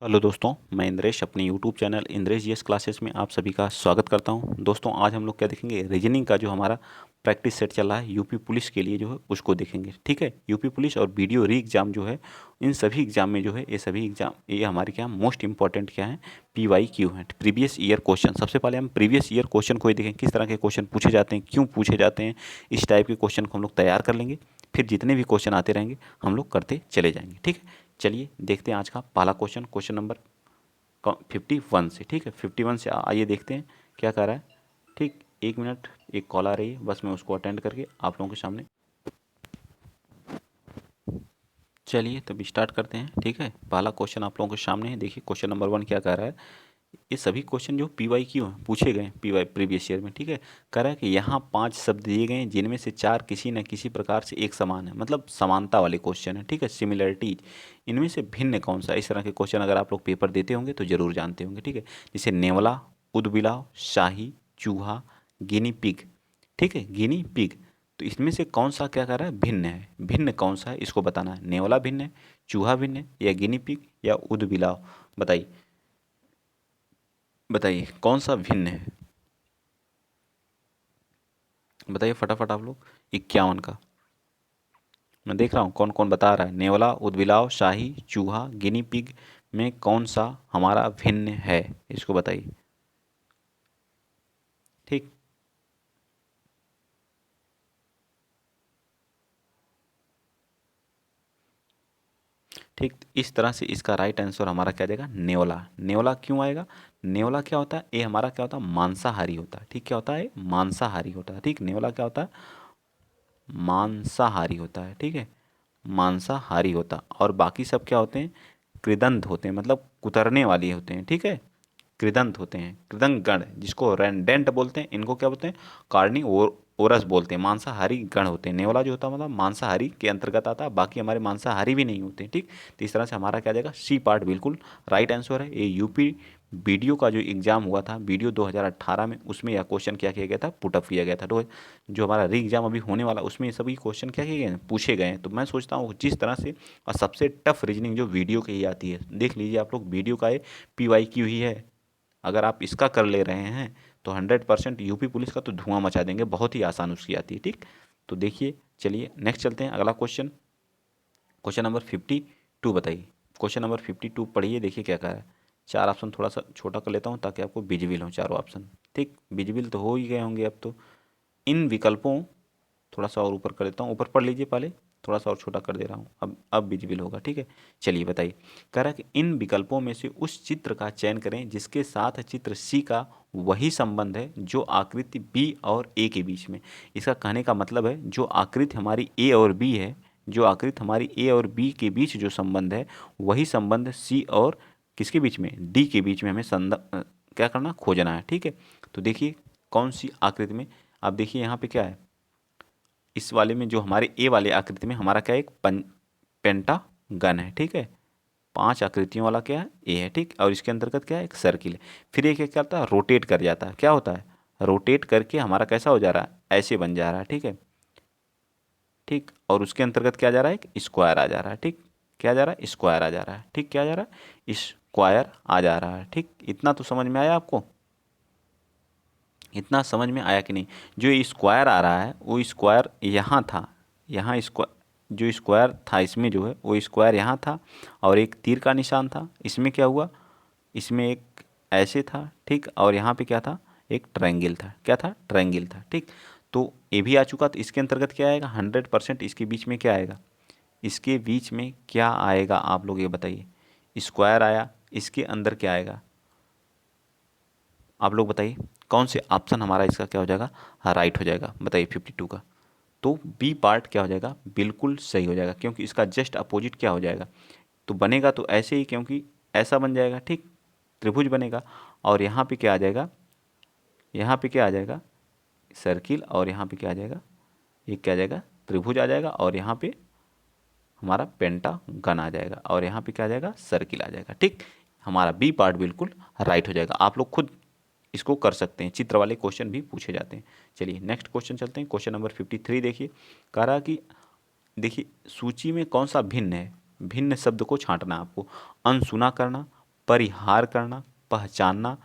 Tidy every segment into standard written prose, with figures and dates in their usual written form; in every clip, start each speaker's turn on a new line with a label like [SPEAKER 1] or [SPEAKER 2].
[SPEAKER 1] Hello दोस्तों, मैं इंद्रेश अपने YouTube channel Indresh GS classes में आप सभी का स्वागत करता हूं। दोस्तों, आज हम लोग क्या देखेंगे, रीजनिंग का जो हमारा प्रैक्टिस सेट चल रहा है यूपी पुलिस के लिए जो है उसको देखेंगे। ठीक है, यूपी पुलिस और वीडियो री एग्ज़ाम जो है, इन सभी एग्ज़ाम में जो है ये सभी एग्ज़ाम ये हमारे क्या मोस्ट इंपॉर्टेंट क्या है, PYQ हैं, प्रीवियस ईयर क्वेश्चन। सबसे पहले हम प्रीवियस ईयर क्वेश्चन को ही देखें, किस तरह के क्वेश्चन पूछे जाते हैं, क्यों पूछे जाते हैं। इस टाइप के क्वेश्चन को हम लोग तैयार कर लेंगे, फिर जितने भी क्वेश्चन आते रहेंगे हम लोग करते चले जाएंगे। ठीक है, चलिए देखते हैं आज का पहला क्वेश्चन, क्वेश्चन नंबर 51 से। ठीक है, 51 से आइए देखते हैं क्या कर रहा है। ठीक, एक मिनट, एक कॉल आ रही है, बस मैं उसको अटेंड करके आप लोगों के सामने। चलिए तब स्टार्ट करते हैं। ठीक है, पहला क्वेश्चन आप लोगों के सामने है। देखिए क्वेश्चन नंबर 1 क्या कह रहा है। ये सभी क्वेश्चन जो PYQ हैं पूछे गए हैं PY प्रीवियस ईयर में। ठीक है, कह रहा है कि यहाँ 5 शब्द दिए गए हैं जिनमें से 4 किसी न किसी प्रकार से एक समान है, मतलब समानता वाले क्वेश्चन है। ठीक है, सिमिलरिटीज, इनमें से भिन्न कौन सा। इस तरह के क्वेश्चन अगर आप लोग पेपर देते होंगे तो जरूर जानते होंगे। ठीक है, जैसे नेवला, उदबिलाव, शाही, चूहा, गिनी पिग। ठीक है, गिनी पिग, तो इसमें से कौन सा क्या कर रहा है, भिन्न है। भिन्न कौन सा है इसको बताना है। नेवला भिन्न है, चूहा भिन्न है, या गिनी पिग, या उदबिलाव। बताइए बताइए कौन सा भिन्न है, बताइए फटाफट आप लोग। 51 का मैं देख रहा हूँ कौन कौन बता रहा है। नेवला, उदबिलाव, शाही, चूहा, गिनी पिग में कौन सा हमारा भिन्न है, इसको बताइए। ठीक ठीक, इस तरह से इसका राइट आंसर हमारा क्या जाएगा, नेवला। नेवला क्यों आएगा, नेवला क्या होता है, ये हमारा क्या होता है, मांसाहारी होता है। ठीक, क्या होता है, मांसाहारी होता है। ठीक, नेवला क्या होता है, मांसाहारी होता है। ठीक है, मांसाहारी होता, और बाकी सब क्या होते हैं, कृदंत होते हैं, मतलब कुतरने वाली होते हैं। ठीक है, कृदंत होते हैं, कृदंत गण, जिसको रेंडेंट बोलते हैं, इनको क्या बोलते हैं, कार्नी ओरस बोलते हैं। मांसाहारी गण होते हैं। नेवला जो होता है मतलब मांसाहारी के अंतर्गत आता है, बाकी हमारे मांसाहारी भी नहीं होते। ठीक, तो इस तरह से हमारा क्या जाएगा, सी पार्ट बिल्कुल राइट आंसर है। ये यूपी वीडियो का जो एग्ज़ाम हुआ था, वीडियो 2018 में, उसमें यह क्वेश्चन क्या किया गया था, पुटअप किया गया था। तो जो हमारा री एग्ज़ाम अभी होने वाला, उसमें ये सभी क्वेश्चन क्या किए गए हैं, पूछे गए हैं। तो मैं सोचता हूँ जिस तरह से, और सबसे टफ रीजनिंग जो वीडियो की ही आती है, देख लीजिए आप लोग, वीडियो का ये PYQ ही है। अगर आप इसका कर ले रहे हैं तो 100% यूपी पुलिस का तो धुआं मचा देंगे, बहुत ही आसान उसकी आती है। ठीक, तो देखिए, चलिए नेक्स्ट चलते हैं, अगला क्वेश्चन, क्वेश्चन नंबर 52 बताइए। क्वेश्चन नंबर 52 पढ़िए, देखिए क्या कह रहा है। चार ऑप्शन थोड़ा सा छोटा कर लेता हूँ ताकि आपको विजिबल हो चारों ऑप्शन। ठीक, विजिबल तो हो ही गए होंगे अब तो। इन विकल्पों, थोड़ा सा और ऊपर कर देता हूँ, ऊपर पढ़ लीजिए पहले, थोड़ा सा और छोटा कर दे रहा हूँ, अब विजिबल होगा। ठीक है, चलिए बताइए। कह रहा है कि इन विकल्पों में से उस चित्र का चयन करें जिसके साथ चित्र सी का वही संबंध है जो आकृति बी और ए के बीच में। इसका कहने का मतलब है, जो आकृति हमारी ए और बी है, जो आकृति हमारी ए और बी के बीच जो संबंध है, वही संबंध सी और किसके बीच में, डी के बीच में हमें क्या करना, खोजना है। ठीक है, तो देखिए कौन सी आकृति में। आप देखिए यहाँ पे क्या है, इस वाले में जो हमारे ए वाले आकृति में हमारा क्या है, एक पेंटागन है। ठीक है, 5 आकृतियों वाला क्या है, ए है। ठीक, और इसके अंतर्गत क्या है, एक सर्किल है। फिर ये क्या करता है, रोटेट कर जाता है। क्या होता है, रोटेट करके हमारा कैसा हो जा रहा है, ऐसे बन जा रहा है। ठीक है, ठीक, और उसके अंतर्गत क्या जा रहा है, एक स्क्वायर आ जा रहा है। ठीक, क्या जा रहा है, स्क्वायर आ जा रहा है। ठीक, क्या जा रहा है, स्क्वायर आ जा रहा है। ठीक, इतना तो समझ में आया आपको, इतना समझ में आया कि नहीं। जो ये स्क्वायर आ रहा है, वो स्क्वायर यहाँ था, यहाँ स्क्वायर, जो स्क्वायर था इसमें जो है, वो स्क्वायर यहाँ था, और एक तीर का निशान था। इसमें क्या हुआ, इसमें एक ऐसे था। ठीक, और यहाँ पे क्या था, एक ट्रायंगल था। क्या था, ट्रायंगल था। ठीक, तो ये भी आ चुका, तो इसके अंतर्गत क्या आएगा, 100% इसके बीच में क्या आएगा, इसके बीच में क्या आएगा, आप लोग ये बताइए। स्क्वायर आया, इसके अंदर क्या आएगा, आप लोग बताइए कौन से ऑप्शन हमारा इसका क्या हो जाएगा, हाँ राइट हो जाएगा, बताइए 52 का। तो बी पार्ट क्या हो जाएगा, बिल्कुल सही हो जाएगा, क्योंकि इसका जस्ट अपोजिट क्या हो जाएगा, तो बनेगा तो ऐसे ही, क्योंकि ऐसा बन जाएगा। ठीक, त्रिभुज बनेगा, और यहाँ पे क्या आ जाएगा, यहाँ पे क्या आ जाएगा, सर्किल, और यहाँ पे क्या आ जाएगा, ये क्या आ जाएगा, त्रिभुज आ जाएगा, और यहाँ पे हमारा पेंटागन आ जाएगा, और यहाँ पे क्या आ जाएगा, सर्किल आ जाएगा। ठीक, हमारा बी पार्ट बिल्कुल राइट हो जाएगा। आप लोग खुद इसको कर सकते हैं, चित्र वाले क्वेश्चन भी पूछे जाते हैं। चलिए नेक्स्ट क्वेश्चन चलते हैं, क्वेश्चन नंबर 53 देखिए। कह रहा कि देखिए सूची में कौन सा भिन्न है, भिन्न शब्द को छांटना है आपको। अनसुना करना, परिहार करना, पहचानना।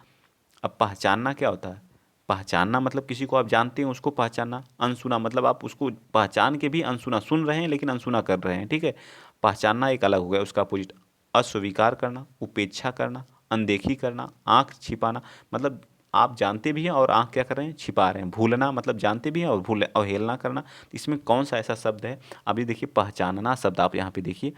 [SPEAKER 1] अब पहचानना क्या होता है? पहचानना मतलब किसी को आप जानते हैं उसको पहचानना। अनसुना मतलब आप उसको पहचान के भी अनसुना सुन रहे हैं लेकिन अनसुना कर रहे हैं, ठीक है। पहचानना एक अलग हो गया, उसका अपोजिट अस्वीकार करना, उपेक्षा करना, अनदेखी करना, आंख छिपाना। मतलब आप जानते भी हैं और आंख क्या कर रहे हैं? छिपा रहे हैं। भूलना मतलब जानते भी हैं और भूल अवहेलना करना। तो इसमें कौन सा ऐसा शब्द है? अभी देखिए पहचानना शब्द आप यहाँ पे देखिए,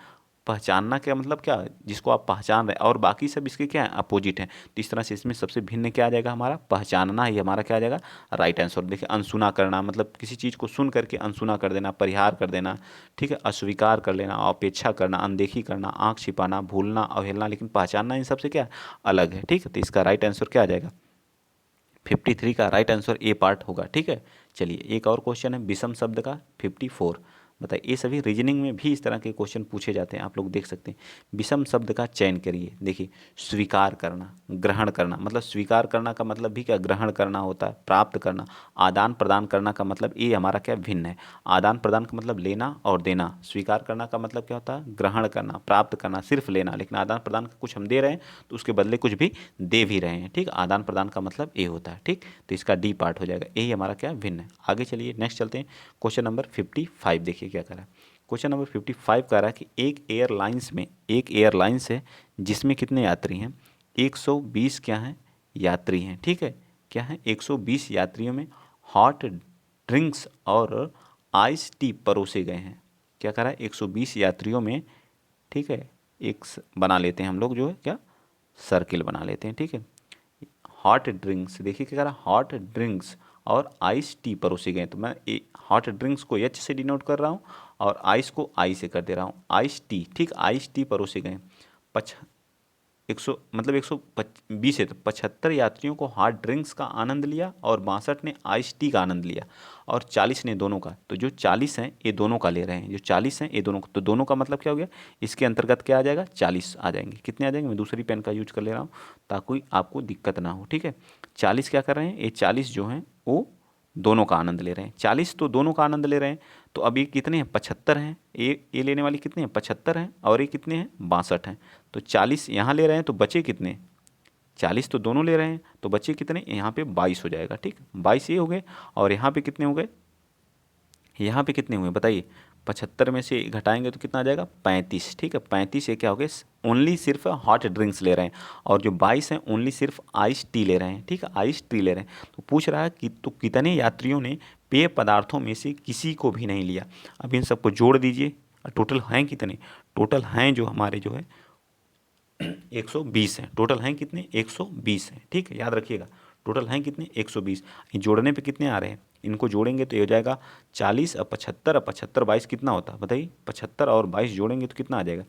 [SPEAKER 1] पहचानना क्या मतलब क्या? जिसको आप पहचान रहे हैं, और बाकी सब इसके क्या है? अपोजिट हैं। तो इस तरह से इसमें सबसे भिन्न क्या आ जाएगा? हमारा पहचानना ही हमारा क्या आ जाएगा? Right answer. देखिए अनसुना करना मतलब किसी चीज़ को सुन करके अनसुना कर देना, परिहार कर देना, ठीक है। अस्वीकार कर लेना, अपेक्षा करना, अनदेखी करना, आंख छिपाना, भूलना, अवहेलना। लेकिन पहचानना इन सबसे क्या अलग है, ठीक है। तो इसका राइट आंसर क्या आ जाएगा? 53 का राइट आंसर ए पार्ट होगा, ठीक है। चलिए एक और क्वेश्चन है विषम शब्द का 54। बताइए, ये सभी रीजनिंग में भी इस तरह के क्वेश्चन पूछे जाते हैं, आप लोग देख सकते हैं। विषम शब्द का चयन करिए। देखिए स्वीकार करना, ग्रहण करना। मतलब स्वीकार करना का मतलब भी क्या? ग्रहण करना होता है। प्राप्त करना, आदान प्रदान करना का मतलब ये हमारा क्या भिन्न है। आदान प्रदान का मतलब लेना और देना। स्वीकार करना का मतलब क्या होता है? ग्रहण करना। प्राप्त करना सिर्फ लेना, लेकिन आदान प्रदान का कुछ हम दे रहे हैं तो उसके बदले कुछ भी दे भी रहे हैं, ठीक। आदान प्रदान का मतलब ये होता है, ठीक। तो इसका डी पार्ट हो जाएगा, यही हमारा क्या भिन्न है। आगे चलिए नेक्स्ट चलते हैं। क्वेश्चन नंबर 55 देखिए क्या कह रहा है। क्वेश्चन नंबर 55 कह रहा है कि एक एयरलाइंस है जिसमें कितने यात्री हैं? 120 क्या हैं? यात्री हैं, ठीक है। क्या है? 120 यात्रियों में हॉट ड्रिंक्स और आइस टी परोसे गए हैं। क्या कह रहा है? 120 यात्रियों में, ठीक है। बना लेते हैं हम लोग जो है क्या, सर्किल बना लेते हैं, ठीक है। हॉट ड्रिंक्स, देखिए क्या कह रहा है? हॉट ड्रिंक्स और आइस टी परोसे गए। तो मैं हॉट ड्रिंक्स को एच से डिनोट कर रहा हूँ और आइस को आई से कर दे रहा हूँ। आइस टी, ठीक। आइस टी परोसे गए। पच 100 मतलब 120 है तो 75 यात्रियों को हॉट ड्रिंक्स का आनंद लिया और 62 ने आइस टी का आनंद लिया और 40 ने दोनों का। तो जो 40 हैं ये दोनों का ले रहे हैं, जो 40 हैं ये दोनों का। तो दोनों का मतलब क्या हो गया? इसके अंतर्गत क्या आ जाएगा? 40 आ जाएंगे। कितने आ जाएंगे? मैं दूसरी पेन का यूज कर ले रहा हूँ ताकि आपको दिक्कत ना हो, ठीक है। 40 क्या कर रहे हैं? ये 40 जो हैं वो दोनों का आनंद ले रहे हैं। 40 तो दोनों का आनंद ले रहे हैं। तो अब ये कितने हैं? 75 हैं। ये लेने वाले कितने हैं? 75 हैं। और ये कितने हैं? 62 हैं। तो 40 यहाँ ले रहे हैं तो बचे कितने? 40 तो दोनों ले रहे हैं तो बचे कितने? यहाँ पे 22 हो जाएगा, ठीक। 22 ये हो गए। और यहाँ पे कितने हो गए? यहाँ पे कितने हुए बताइए? 75 में से घटाएंगे तो कितना आ जाएगा? 35, ठीक है। 35 ये क्या हो गए? ओनली सिर्फ हॉट ड्रिंक्स ले रहे हैं। और जो 22 हैं ओनली सिर्फ आइस टी ले रहे हैं, ठीक है। आइस टी ले रहे हैं। तो पूछ रहा है कि तो कितने यात्रियों ने पेय पदार्थों में से किसी को भी नहीं लिया। अब इन सबको जोड़ दीजिए। टोटल हैं कितने? टोटल हैं जो हमारे जो है 120 हैं। टोटल हैं कितने? 120 हैं, ठीक है। याद रखिएगा टोटल हैं कितने? 120। ये जोड़ने पे कितने आ रहे हैं? इनको जोड़ेंगे तो ये हो जाएगा 40 और 75 और 75 22 कितना होता है बताइए? 75 और 22 जोड़ेंगे तो कितना आ जाएगा?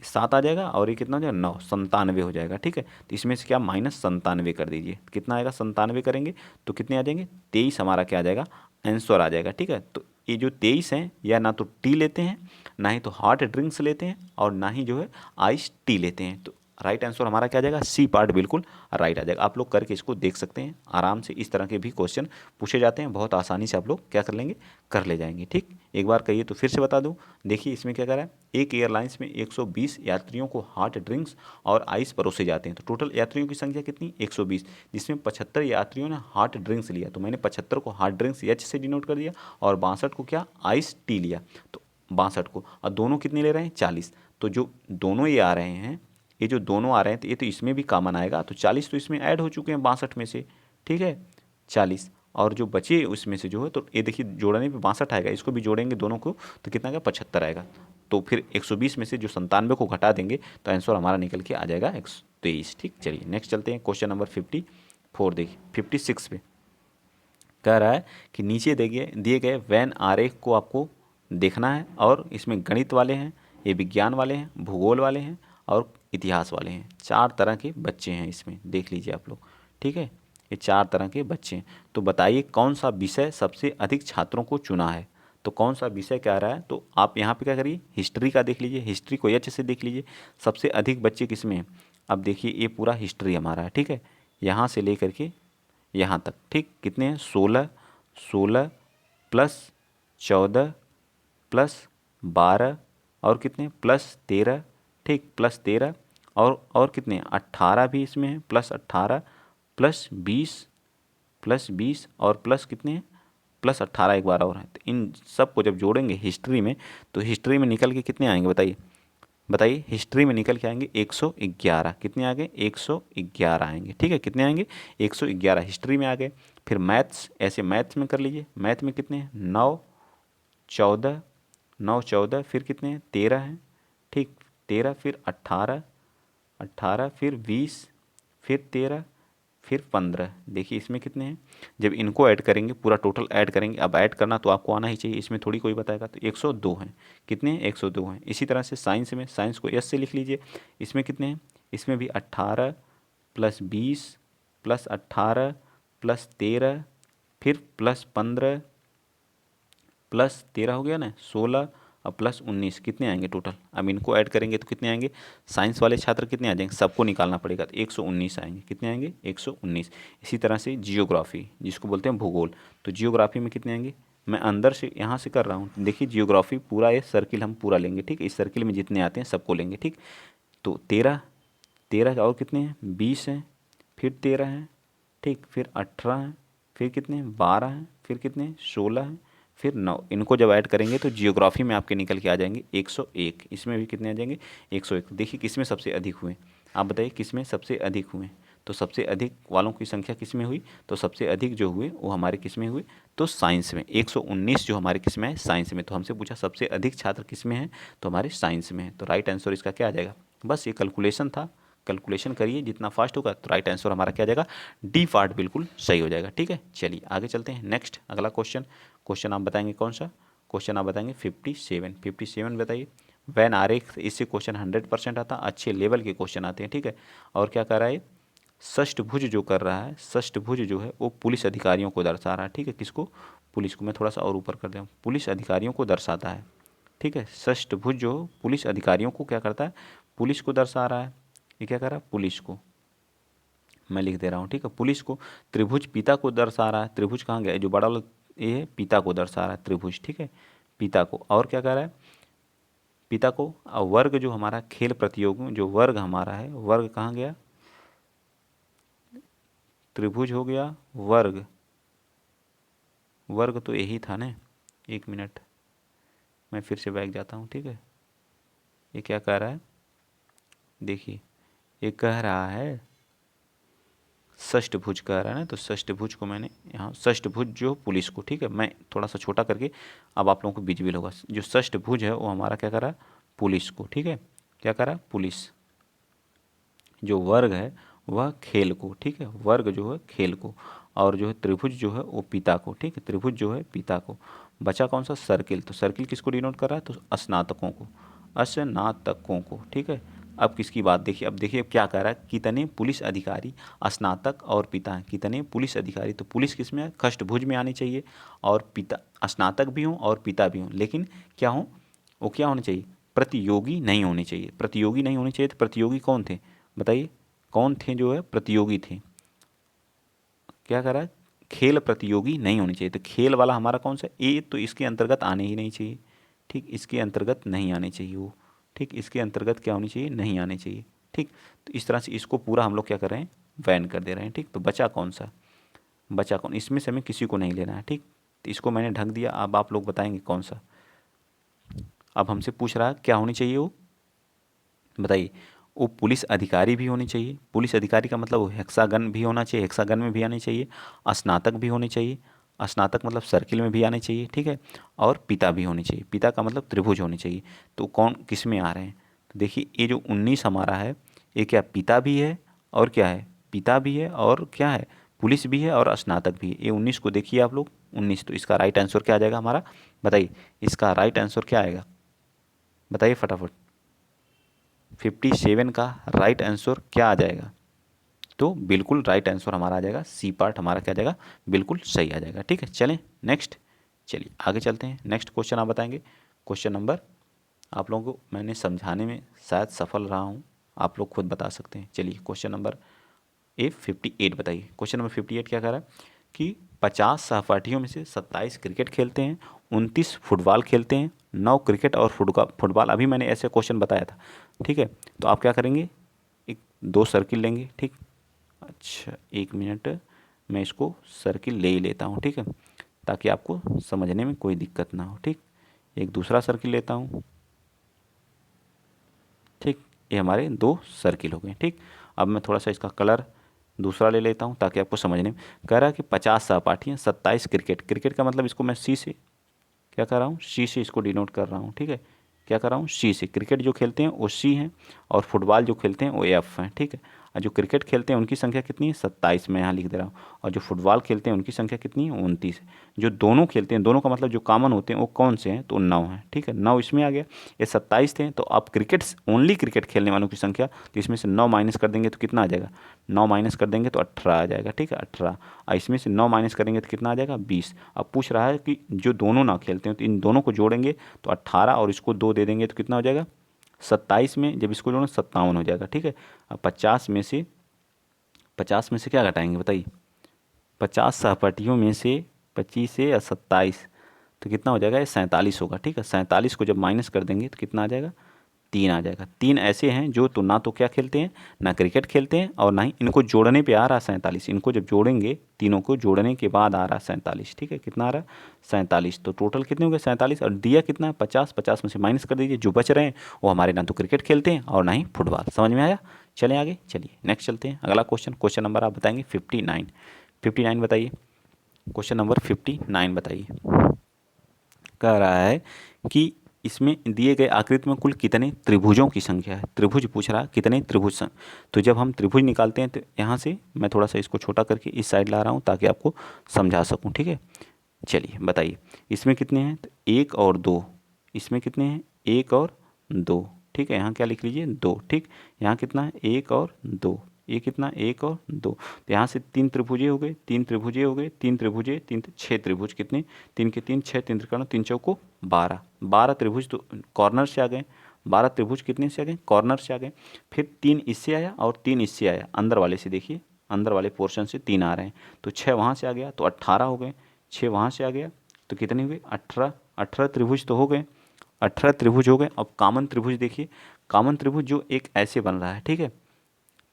[SPEAKER 1] 7 आ जाएगा। और ये कितना हो जाएगा? 9, 97 हो जाएगा, ठीक है। तो इसमें से क्या -97 कर दीजिए। कितना आएगा? 97 करेंगे तो कितने आ जाएंगे? 23 हमारा क्या आ जाएगा? आंसर आ जाएगा, ठीक है। तो ये जो 23 हैं या ना तो टी लेते हैं, ना ही तो हॉट ड्रिंक्स लेते हैं, और ना ही जो है आइस टी लेते हैं। तो राइट आंसर हमारा क्या आ जाएगा? सी पार्ट बिल्कुल राइट आ जाएगा। आप लोग करके इसको देख सकते हैं आराम से। इस तरह के भी क्वेश्चन पूछे जाते हैं, बहुत आसानी से आप लोग क्या कर लेंगे? कर ले जाएंगे, ठीक। एक बार कहिए तो फिर से बता दूं। देखिए इसमें क्या कर रहा है? एक एयरलाइंस में 120 यात्रियों को हॉट ड्रिंक्स और आइस परोसे जाते हैं। तो टोटल यात्रियों की संख्या कितनी? 120, जिसमें 75 यात्रियों ने हॉट ड्रिंक्स लिया। तो मैंने 75 को हॉट ड्रिंक्स एच से डिनोट कर दिया और 62 को क्या? आइस टी लिया। तो 62 को, और दोनों कितने ले रहे हैं? 40। तो जो दोनों ये आ रहे हैं, ये जो दोनों आ रहे हैं तो ये तो इसमें भी कॉमन आएगा। तो 40 तो इसमें ऐड हो चुके हैं 62 में से, ठीक है। 40 और जो बचे उसमें से जो है, तो ये देखिए जोड़ने पे 62 आएगा। इसको भी जोड़ेंगे दोनों को तो कितना आएगा? 75 आएगा। तो फिर 120 में से जो 97 को घटा देंगे तो आंसर हमारा निकल के आ जाएगा 123, ठीक। चलिए नेक्स्ट चलते हैं। क्वेश्चन नंबर 54 देखिए 56 पे कह रहा है कि नीचे देखिए दिए गए वैन आरेख को आपको देखना है। और इसमें गणित वाले हैं, ये विज्ञान वाले हैं, भूगोल वाले हैं और इतिहास वाले हैं। 4 तरह के बच्चे हैं इसमें, देख लीजिए आप लोग, ठीक है। ये 4 तरह के बच्चे हैं। तो बताइए कौन सा विषय सबसे अधिक छात्रों को चुना है। तो कौन सा विषय क्या रहा है? तो आप यहाँ पे क्या करिए? हिस्ट्री का देख लीजिए। हिस्ट्री को एच से देख लीजिए। सबसे अधिक बच्चे किसमें हैं? अब देखिए ये पूरा हिस्ट्री हमारा है, ठीक है। यहाँ से लेकर के यहाँ तक, ठीक। कितने हैं? 16, 16 प्लस 14 प्लस 12 और कितने? प्लस 13, ठीक। प्लस 13 और कितने 18 भी इसमें है, +18 +20 और प्लस कितने हैं +18 एक बार और है। तो इन सब को जब जोड़ेंगे हिस्ट्री में तो हिस्ट्री में निकल के कितने आएंगे बताइए, बताइए हिस्ट्री में निकल के आएंगे 111। कितने आ गए 111 आएंगे। ठीक है, कितने आएंगे 111 हिस्ट्री में आ गए। फिर मैथ्स, ऐसे मैथ्स में कर लीजिए। मैथ में कितने हैं 9 14 फिर कितने हैं 13 हैं। ठीक 13 फिर 18 फिर 20 फिर 13 फिर 15। देखिए इसमें कितने हैं, जब इनको ऐड करेंगे पूरा टोटल ऐड करेंगे। अब ऐड करना तो आपको आना ही चाहिए, इसमें थोड़ी कोई बताएगा। तो 102 हैं। कितने हैं 102 हैं। इसी तरह से साइंस में, साइंस को एस से लिख लीजिए। इसमें कितने हैं, इसमें भी 18 +20 +18 +13 फिर +15 +13 हो गया ना 16 और +19 कितने आएंगे टोटल। अब इनको ऐड करेंगे तो कितने आएंगे, साइंस वाले छात्र कितने आ जाएंगे, सबको निकालना पड़ेगा तो 119 आएंगे। कितने आएंगे 119। इसी तरह से जियोग्राफी जिसको बोलते हैं भूगोल, तो जियोग्राफी में कितने आएंगे, मैं अंदर से यहाँ से कर रहा हूँ। देखिए जियोग्राफी पूरा ये सर्किल हम पूरा लेंगे। ठीक है, इस सर्किल में जितने आते हैं सबको लेंगे। ठीक, तो 13 और कितने हैं 20 हैं, फिर 13 हैं, ठीक फिर 18 हैं, फिर कितने हैं 12 हैं, फिर कितने हैं 16 हैं, फिर 9। इनको जब ऐड करेंगे तो जियोग्राफी में आपके निकल के आ जाएंगे 101। इसमें भी कितने आ जाएंगे 101। देखिए किसमें सबसे अधिक हुए, आप बताइए किसमें सबसे अधिक हुए। तो सबसे अधिक वालों की संख्या किसमें हुई, तो सबसे अधिक जो हुए वो हमारे किसमें हुए, तो साइंस में। 119 जो हमारे किसमें है, साइंस में। तो हमसे पूछा सबसे अधिक छात्र किसमें है, तो हमारे साइंस में है। तो राइट आंसर इसका क्या आ जाएगा, बस ये कैलकुलेशन था। कैलकुलेशन करिए जितना फास्ट होगा तो राइट आंसर हमारा क्या आ जाएगा, डी पार्ट बिल्कुल सही हो जाएगा। ठीक है, चलिए आगे चलते हैं। नेक्स्ट अगला क्वेश्चन आप बताएंगे कौन सा क्वेश्चन, आप बताएंगे 57 बताइए। वैन आरेख, इससे क्वेश्चन 100% आता, अच्छे लेवल के क्वेश्चन आते हैं। ठीक है, और क्या कर रहा है, षष्ठभुज जो कर रहा है, षष्ठभुज जो है वो पुलिस अधिकारियों को दर्शा रहा है। ठीक है, किसको, पुलिस को। मैं थोड़ा सा और ऊपर कर दूँ, पुलिस अधिकारियों को दर्शाता है। ठीक है, षष्ठभुज जो पुलिस अधिकारियों को क्या करता है, पुलिस को दर्शा रहा है। ये क्या कर रहा है, पुलिस को। मैं लिख दे रहा हूँ। ठीक है, पुलिस को। त्रिभुज पिता को दर्शा रहा है। त्रिभुज कहाँ गया, जो बड़ा वाला ये है पिता को दर्शा रहा है त्रिभुज। ठीक है, पिता को। और क्या कर रहा है, पिता को। और वर्ग जो हमारा खेल प्रतियोगी जो वर्ग हमारा है, वर्ग कहाँ गया, त्रिभुज हो गया वर्ग। वर्ग तो यही था ना, 1 मिनट मैं फिर से बैठ जाता हूँ। ठीक है, ये क्या कह रहा है, देखिए ये कह रहा है षष्ठभुज कह रहा है ना, तो षष्ठभुज को मैंने यहाँ षष्ठभुज जो पुलिस को। ठीक है, मैं थोड़ा सा छोटा करके अब आप लोगों को विजिबल होगा। जो षष्ठभुज है वो हमारा क्या कर रहा है, पुलिस को। ठीक है, क्या कर रहा है, पुलिस। जो वर्ग है वह खेल को। ठीक है, वर्ग जो है खेल को। और जो है त्रिभुज जो है वो पिता को। ठीक है, त्रिभुज जो है पिता को। बचा कौन सा, सर्किल। तो सर्किल किसको डिनोट कर रहा है, तो स्नातकों को, स्नातकों को। ठीक है, अब किसकी बात देखिए, अब देखिए क्या कह रहा है, कितने पुलिस अधिकारी स्नातक और पिता हैं। कितने पुलिस अधिकारी, तो पुलिस किस में है, षष्ठभुज में आनी चाहिए। और पिता स्नातक भी हों और पिता भी हों, लेकिन क्या हों, वो क्या होने चाहिए, प्रतियोगी नहीं होने चाहिए। प्रतियोगी नहीं होने चाहिए, तो प्रतियोगी कौन थे बताइए, कौन थे जो है प्रतियोगी थे। क्या कह रहा है, खेल प्रतियोगी नहीं होनी चाहिए। तो खेल वाला हमारा कौन सा, ए, तो इसके अंतर्गत आने ही नहीं चाहिए। ठीक, इसके अंतर्गत नहीं आने चाहिए वो। ठीक, इसके अंतर्गत क्या होनी चाहिए, नहीं आने चाहिए। ठीक, तो इस तरह से इसको पूरा हम लोग क्या कर रहे हैं, बैन कर दे रहे हैं। ठीक, तो बचा कौन सा, बचा कौन, इसमें से हमें किसी को नहीं लेना है। ठीक, तो इसको मैंने ढक दिया। अब आप लोग बताएंगे कौन सा। अब हमसे पूछ रहा है क्या होनी चाहिए वो, बताइए। वो पुलिस अधिकारी भी होनी चाहिए। पुलिस अधिकारी का मतलब वो हेक्सागन भी होना चाहिए, हेक्सागन में भी आनी चाहिए। स्नातक भी होनी चाहिए, स्नातक मतलब सर्किल में भी आने चाहिए। ठीक है, और पिता भी होनी चाहिए। पिता का मतलब त्रिभुज होनी चाहिए। तो कौन किस में आ रहे हैं, तो देखिए ये जो 19 हमारा है, ये क्या पिता भी है और क्या है, पिता भी है और क्या है, पुलिस भी है और स्नातक भी है। ये 19 को देखिए आप लोग, 19। तो इसका राइट आंसर क्या आ जाएगा हमारा, बताइए इसका राइट आंसर क्या आएगा, बताइए फटाफट। 57 का राइट आंसर क्या आ जाएगा, तो बिल्कुल राइट आंसर हमारा आ जाएगा सी पार्ट, हमारा क्या आ जाएगा, बिल्कुल सही आ जाएगा। ठीक है, चलें नेक्स्ट, चलिए आगे चलते हैं। नेक्स्ट क्वेश्चन आप बताएंगे। क्वेश्चन नंबर, आप लोगों को मैंने समझाने में शायद सफल रहा हूँ, आप लोग खुद बता सकते हैं। चलिए क्वेश्चन नंबर 58 बताइए। क्वेश्चन नंबर 58 क्या कह रहा है कि 50 सहपाठियों में से 27 क्रिकेट खेलते हैं, 29 फुटबॉल खेलते हैं, 9 क्रिकेट और फुटबॉल। अभी मैंने ऐसे क्वेश्चन बताया था। ठीक है, तो आप क्या करेंगे, 2 सर्किल लेंगे, ठीक। अच्छा 1 मिनट, मैं इसको सर्किल ले ही लेता हूँ, ठीक है, ताकि आपको समझने में कोई दिक्कत ना हो, ठीक। एक दूसरा सर्किल लेता हूँ, ठीक। ये हमारे 2 सर्किल हो गए, ठीक। अब मैं थोड़ा सा इसका कलर दूसरा ले लेता हूँ ताकि आपको समझने में। कह रहा है कि 50 सहपाठियाँ, 27 क्रिकेट। क्रिकेट का मतलब इसको मैं सी से क्या कर रहा हूँ, सी से इसको डिनोट कर रहा हूँ, ठीक है। क्या कर रहा हूँ, सी से। क्रिकेट जो खेलते हैं वो सी हैं और फुटबॉल जो खेलते हैं वो एफ हैं, ठीक है। और जो क्रिकेट खेलते हैं उनकी संख्या कितनी है, 27, मैं यहाँ लिख दे रहा हूँ। और जो फुटबॉल खेलते हैं उनकी संख्या कितनी है, 29 है। जो दोनों खेलते हैं, दोनों का मतलब जो कॉमन होते हैं वो कौन से हैं, तो 9 हैं, ठीक है। 9 इसमें आ गया, ये 27 थे, तो अब क्रिकेट ओनली क्रिकेट खेलने वालों की संख्या, तो इसमें से 9 माइनस कर देंगे तो कितना आ जाएगा, 9 माइनस कर देंगे तो 18 आ जाएगा, ठीक है, 18। और इसमें से 9 माइनस करेंगे तो कितना आ जाएगा, 20। अब पूछ रहा है कि जो दोनों ना खेलते हैं तो इन दोनों को जोड़ेंगे तो 18 और इसको 2 दे देंगे तो कितना हो जाएगा, 27 में जब इसको जोड़ें 57 हो जाएगा, ठीक है। अब 50 में से क्या घटाएंगे बताइए, 50 सहपाठियों में से 25 से या 27, तो कितना हो जाएगा, ये 47 होगा, ठीक है। 47 को जब माइनस कर देंगे तो कितना आ जाएगा, 3 आ जाएगा। 3 ऐसे हैं जो तो ना तो क्या खेलते हैं, ना क्रिकेट खेलते हैं, और ना ही इनको जोड़ने पे आ रहा है 47। इनको जब जोड़ेंगे, तीनों को जोड़ने के बाद आ रहा है 47, ठीक है। कितना आ रहा है, 47। तो टोटल कितने हो गए, 47। और दिया कितना है, 50। 50 में से माइनस कर दीजिए, जो बच रहे हैं वो हमारे ना तो क्रिकेट खेलते हैं और ना ही फुटबॉल। समझ में आया। चलें आगे, चलिए नेक्स्ट चलते हैं। अगला क्वेश्चन, क्वेश्चन नंबर आप बताएंगे 59। 59 बताइए, क्वेश्चन नंबर 59 बताइए। कह रहा है कि इसमें दिए गए आकृति में कुल कितने त्रिभुजों की संख्या है। त्रिभुज पूछ रहा है, कितने त्रिभुज तो जब हम त्रिभुज निकालते हैं तो यहाँ से मैं थोड़ा सा इसको छोटा करके इस साइड ला रहा हूँ ताकि आपको समझा सकूँ, ठीक है। चलिए बताइए, इसमें कितने हैं, तो 1 और 2। इसमें कितने हैं, 1 और 2, ठीक है। यहाँ क्या लिख लीजिए, 2, ठीक। यहाँ कितना है, 1 और 2। ये कितना, 1 और 2। तो यहाँ से 3 त्रिभुजे हो गए, 3 त्रिभुजे हो गए, 3 त्रिभुजे, 3 6 त्रिभुज। कितने, 3 के 3 6, 3 त्रिकोण 3 चौको 12। 12 त्रिभुज तो कॉर्नर से आ गए। 12 त्रिभुज कितने से आ गए, कॉर्नर से आ गए। फिर 3 इससे आया और 3 इससे आया, अंदर वाले से देखिए, अंदर वाले पोर्शन से 3 आ रहे हैं, तो 6 वहाँ से आ गया तो 18 हो गए। 6 वहाँ से आ गया तो कितने हुए, 18। 18 त्रिभुज तो हो गए, 18 त्रिभुज हो गए। अब कॉमन त्रिभुज देखिए, कॉमन त्रिभुज जो एक ऐसे बन रहा है, ठीक है।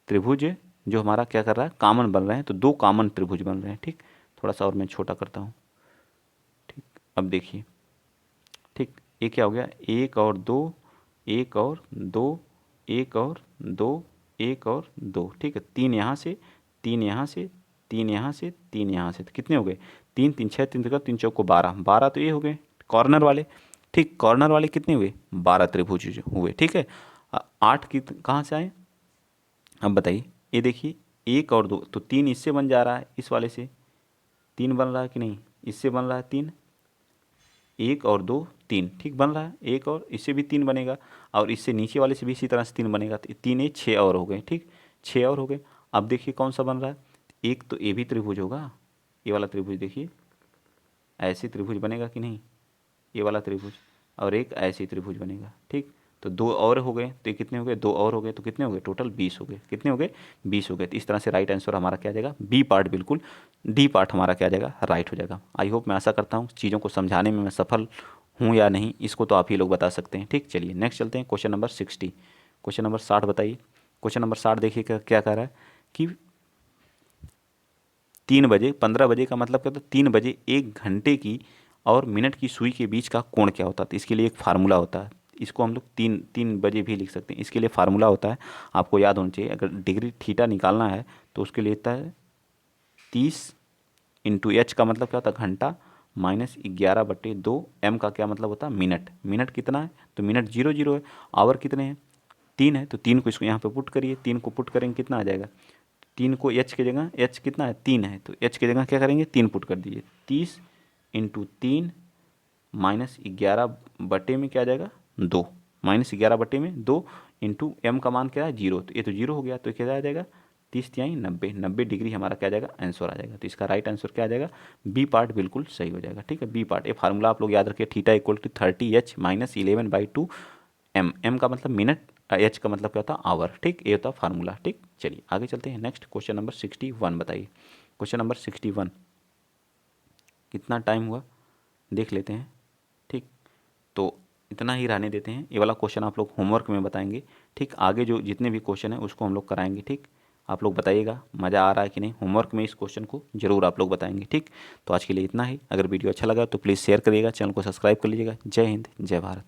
[SPEAKER 1] त्रिभुज जो हमारा क्या कर रहा है, कॉमन बन रहे हैं, तो 2 कॉमन त्रिभुज बन रहे हैं, ठीक। थोड़ा सा और मैं छोटा करता हूँ, ठीक। अब देखिए, ठीक, ये क्या हो गया, 1 और 2, 1 और 2, 1 और 2, 1 और 2, ठीक है। 3 यहाँ से, 3 यहाँ से, 3 यहाँ से, 3 यहाँ से, तो कितने हो गए, 3 3 6, 3 3 चौको 12। 12 तो ये हो गए कॉर्नर वाले, ठीक। कॉर्नर वाले कितने हुए, 12 त्रिभुज हुए, ठीक है। 8 की कहाँ से आए, अब बताइए। ये देखिए, 1 और 2, तो 3 इससे बन जा रहा है, इस वाले से 3 बन रहा है कि नहीं, इससे बन रहा है 3, 1 और 2 3, ठीक बन रहा है। एक और इससे भी 3 बनेगा, और इससे नीचे वाले से भी इसी तरह से 3 बनेगा, तो 3 ये 6 और हो गए, ठीक। 6 और हो गए। अब देखिए कौन सा बन रहा है, एक तो ये भी त्रिभुज होगा, ये वाला त्रिभुज देखिए, ऐसे त्रिभुज बनेगा कि नहीं, ये वाला त्रिभुज, और एक ऐसे त्रिभुज बनेगा, ठीक। तो 2 और हो गए, तो ये कितने हो गए, 2 और हो गए, तो कितने हो गए, टोटल 20 हो गए। कितने हो गए, 20 हो गए। तो इस तरह से राइट आंसर हमारा क्या आ जाएगा, बी पार्ट, बिल्कुल डी पार्ट हमारा क्या आ जाएगा, राइट हो जाएगा। आई होप, मैं आशा करता हूँ चीज़ों को समझाने में मैं सफल हूँ या नहीं, इसको तो आप ही लोग बता सकते हैं, ठीक। चलिए नेक्स्ट चलते हैं, क्वेश्चन नंबर 60। क्वेश्चन नंबर 60 बताइए। क्वेश्चन नंबर 60 देखिए क्या कह रहा है कि 3 बजे, 15 बजे का मतलब क्या होता है, 3 बजे 1 घंटे की और मिनट की सुई के बीच का कोण क्या होता है। तो इसके लिए एक फार्मूला होता है, इसको हम लोग 3 बजे भी लिख सकते हैं। इसके लिए फार्मूला होता है, आपको याद होना चाहिए। अगर डिग्री थीटा निकालना है तो उसके लिए होता है 30 इंटू एच का मतलब क्या होता है, घंटा, माइनस 11/2। एम का क्या मतलब होता है, मिनट। मिनट कितना है, तो मिनट 0 0 है। आवर कितने हैं, 3 है, तो 3 को इसको यहाँ पे पुट करिए। 3 को पुट करेंगे कितना आ जाएगा, 3 को एच की जगह, एच कितना है, 3 है, तो एच की जगह क्या करेंगे, 3 पुट कर दीजिए। 30 इंटू 3 माइनस 11 में क्या आ जाएगा, 2। -11/2 इंटू एम का मान क्या है, 0, तो ये तो 0 हो गया, तो क्या आ जाएगा, 30 तिहाई 90, 90 डिग्री हमारा क्या आ जाएगा, आंसर आ जाएगा। तो इसका राइट आंसर क्या आ जाएगा, बी पार्ट बिल्कुल सही हो जाएगा, ठीक है। बी पार्ट, ये फार्मूला आप लोग याद रखिए, theta equal to 30h minus 11/2 M. M का मतलब मिनट, एच का मतलब क्या होता है, आवर, ठीक। ये होता फार्मूला, ठीक। चलिए आगे चलते हैं। नेक्स्ट क्वेश्चन नंबर 61 बताइए। क्वेश्चन नंबर 61, कितना टाइम हुआ देख लेते हैं, ठीक। तो इतना ही रहने देते हैं। ये वाला क्वेश्चन आप लोग होमवर्क में बताएंगे, ठीक। आगे जो जितने भी क्वेश्चन है उसको हम लोग कराएंगे, ठीक। आप लोग बताइएगा मज़ा आ रहा है कि नहीं। होमवर्क में इस क्वेश्चन को जरूर आप लोग बताएंगे, ठीक। तो आज के लिए इतना ही। अगर वीडियो अच्छा लगा तो प्लीज़ शेयर करिएगा, चैनल को सब्सक्राइब कर लीजिएगा। जय हिंद, जय भारत।